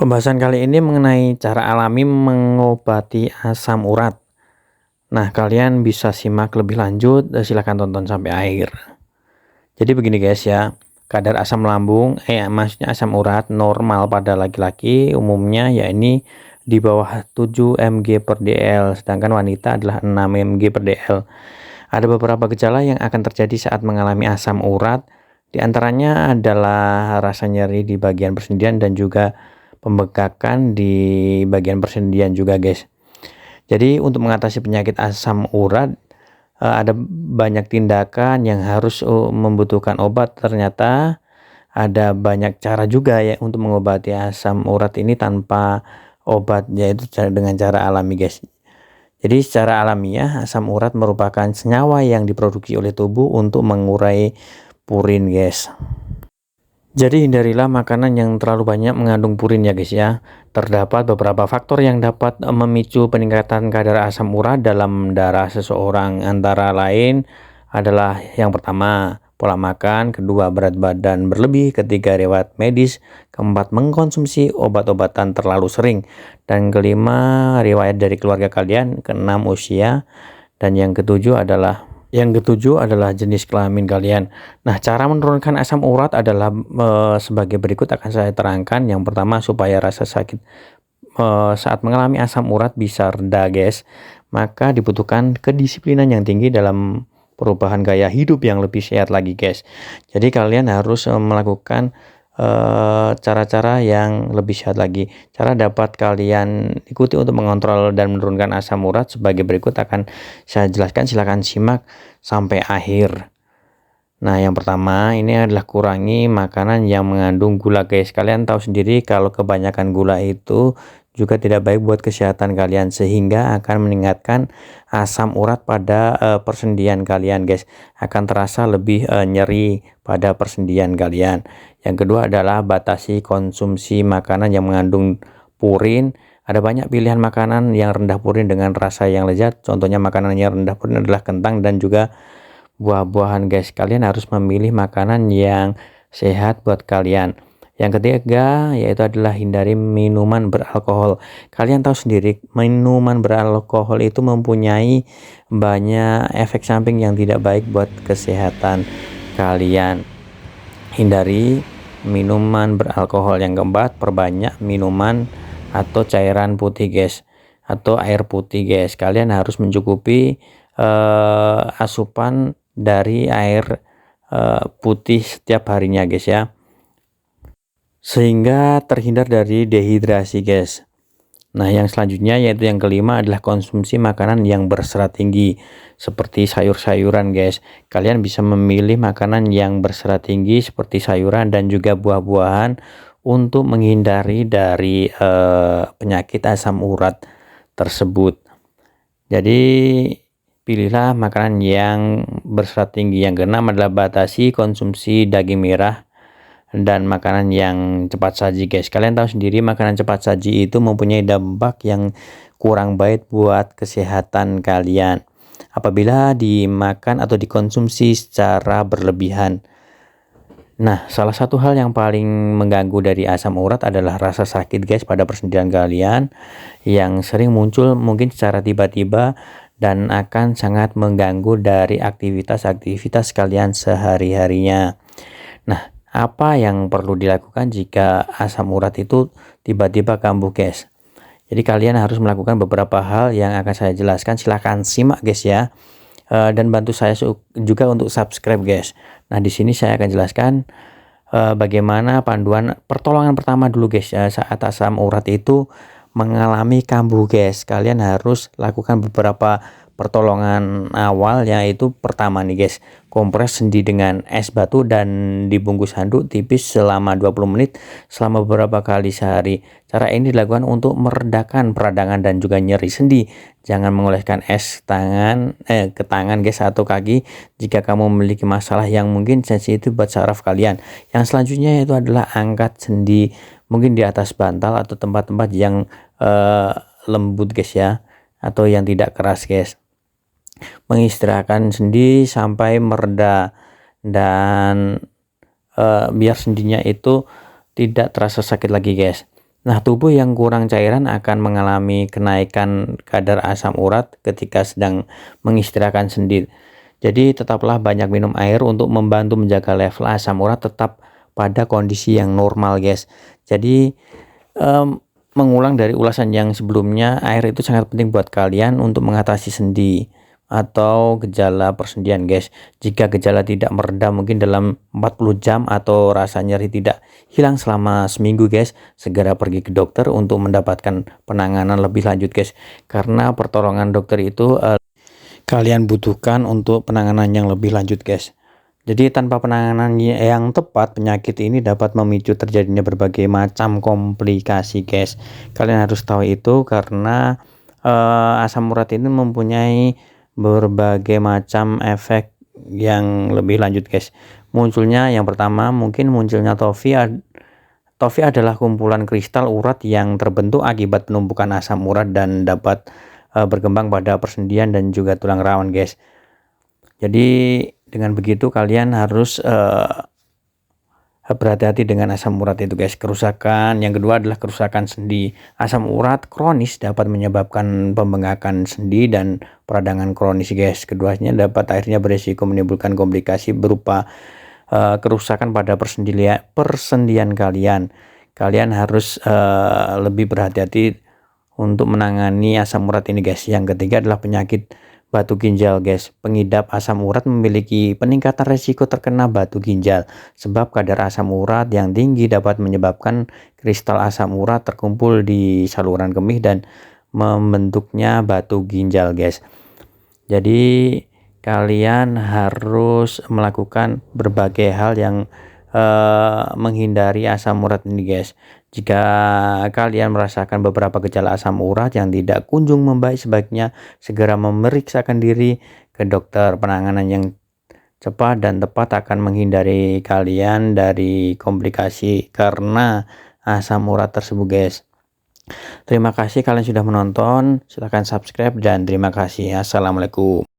Pembahasan kali ini mengenai cara alami mengobati asam urat. Nah, kalian bisa simak lebih lanjut, silakan tonton sampai akhir. Jadi begini guys ya, kadar asam lambung, maksudnya asam urat normal pada laki-laki umumnya ya ini di bawah 7 mg per dl, sedangkan wanita adalah 6 mg per dl. Ada beberapa gejala yang akan terjadi saat mengalami asam urat, di antaranya adalah rasa nyeri di bagian persendian dan juga pembekakan di bagian persendian juga guys. Jadi untuk mengatasi penyakit asam urat ada banyak tindakan yang harus membutuhkan obat. Ternyata ada banyak cara juga ya untuk mengobati asam urat ini tanpa obat, yaitu dengan cara alami guys. Jadi secara alamiah asam urat merupakan senyawa yang diproduksi oleh tubuh untuk mengurai purin guys. Jadi hindarilah makanan yang terlalu banyak mengandung purin ya guys ya. Terdapat beberapa faktor yang dapat memicu peningkatan kadar asam urat dalam darah seseorang. Antara lain adalah yang pertama, pola makan, kedua berat badan berlebih, ketiga riwayat medis, keempat mengkonsumsi obat-obatan terlalu sering, dan kelima riwayat dari keluarga kalian, keenam usia, dan yang ketujuh adalah jenis kelamin kalian. Nah, cara menurunkan asam urat adalah sebagai berikut akan saya terangkan. Yang pertama, supaya rasa sakit saat mengalami asam urat bisa reda guys, maka dibutuhkan kedisiplinan yang tinggi dalam perubahan gaya hidup yang lebih sehat lagi guys. Jadi kalian harus melakukan cara-cara yang lebih sehat lagi. Cara dapat kalian ikuti untuk mengontrol dan menurunkan asam urat sebagai berikut akan saya jelaskan, silahkan simak sampai akhir. Nah, yang pertama ini adalah kurangi makanan yang mengandung gula guys. Kalian tahu sendiri kalau kebanyakan gula itu juga tidak baik buat kesehatan kalian, sehingga akan meningkatkan asam urat pada persendian kalian guys. Akan terasa lebih nyeri pada persendian kalian. Yang kedua adalah batasi konsumsi makanan yang mengandung purin. Ada banyak pilihan makanan yang rendah purin dengan rasa yang lezat. Contohnya makanan yang rendah purin adalah kentang dan juga buah-buahan guys. Kalian harus memilih makanan yang sehat buat kalian. Yang ketiga yaitu adalah hindari minuman beralkohol. Kalian tahu sendiri minuman beralkohol itu mempunyai banyak efek samping yang tidak baik buat kesehatan kalian. Hindari minuman beralkohol. Yang keempat, perbanyak minuman atau cairan putih guys, atau air putih guys. Kalian harus mencukupi asupan dari air putih setiap harinya guys ya, sehingga terhindar dari dehidrasi guys. Nah, yang selanjutnya yaitu yang kelima adalah konsumsi makanan yang berserat tinggi seperti sayur-sayuran guys. Kalian bisa memilih makanan yang berserat tinggi seperti sayuran dan juga buah-buahan untuk menghindari dari penyakit asam urat tersebut. Jadi pilihlah makanan yang berserat tinggi. Yang keenam adalah batasi konsumsi daging merah dan makanan yang cepat saji guys. Kalian tahu sendiri makanan cepat saji itu mempunyai dampak yang kurang baik buat kesehatan kalian apabila dimakan atau dikonsumsi secara berlebihan. Nah, salah satu hal yang paling mengganggu dari asam urat adalah rasa sakit guys pada persendian kalian yang sering muncul mungkin secara tiba-tiba dan akan sangat mengganggu dari aktivitas-aktivitas kalian sehari-harinya. Nah, apa yang perlu dilakukan jika asam urat itu tiba-tiba kambuh guys? Jadi kalian harus melakukan beberapa hal yang akan saya jelaskan. Silahkan simak guys ya, dan bantu saya juga untuk subscribe guys. Nah, di sini saya akan jelaskan bagaimana panduan pertolongan pertama dulu guys ya, saat asam urat itu mengalami kambuh guys. Kalian harus lakukan beberapa pertolongan awal, yaitu pertama nih guys, kompres sendi dengan es batu dan dibungkus handuk tipis selama 20 menit selama beberapa kali sehari. Cara ini dilakukan untuk meredakan peradangan dan juga nyeri sendi. Jangan mengoleskan es ke tangan guys atau kaki jika kamu memiliki masalah yang mungkin sensitif buat saraf kalian. Yang selanjutnya itu adalah angkat sendi mungkin di atas bantal atau tempat-tempat yang lembut guys ya, atau yang tidak keras guys. Mengistirahatkan sendi sampai mereda dan biar sendinya itu tidak terasa sakit lagi guys. Nah, tubuh yang kurang cairan akan mengalami kenaikan kadar asam urat ketika sedang mengistirahatkan sendi. Jadi tetaplah banyak minum air untuk membantu menjaga level asam urat tetap pada kondisi yang normal, guys. Jadi mengulang dari ulasan yang sebelumnya, air itu sangat penting buat kalian untuk mengatasi sendi atau gejala persendian, guys. Jika gejala tidak mereda mungkin dalam 40 jam atau rasa nyeri tidak hilang selama seminggu, guys, segera pergi ke dokter untuk mendapatkan penanganan lebih lanjut, guys. Karena pertolongan dokter itu kalian butuhkan untuk penanganan yang lebih lanjut, guys. Jadi tanpa penanganan yang tepat, penyakit ini dapat memicu terjadinya berbagai macam komplikasi, guys. Kalian harus tahu itu karena asam urat ini mempunyai berbagai macam efek yang lebih lanjut, guys. Munculnya yang pertama mungkin munculnya TOFI. TOFI adalah kumpulan kristal urat yang terbentuk akibat penumpukan asam urat dan dapat berkembang pada persendian dan juga tulang rawan, guys. Jadi dengan begitu kalian harus berhati-hati dengan asam urat itu, guys. Kerusakan yang kedua adalah kerusakan sendi. Asam urat kronis dapat menyebabkan pembengkakan sendi dan peradangan kronis, guys. Keduanya dapat akhirnya berisiko menimbulkan komplikasi berupa kerusakan pada persendian kalian. Kalian harus lebih berhati-hati untuk menangani asam urat ini, guys. Yang ketiga adalah penyakit batu ginjal, guys. Pengidap asam urat memiliki peningkatan resiko terkena batu ginjal sebab kadar asam urat yang tinggi dapat menyebabkan kristal asam urat terkumpul di saluran kemih dan membentuknya batu ginjal, guys. Jadi kalian harus melakukan berbagai hal yang menghindari asam urat ini, guys. Jika kalian merasakan beberapa gejala asam urat yang tidak kunjung membaik, sebaiknya segera memeriksakan diri ke dokter. Penanganan yang cepat dan tepat akan menghindari kalian dari komplikasi karena asam urat tersebut, guys. Terima kasih kalian sudah menonton. Silahkan subscribe dan terima kasih. Assalamualaikum.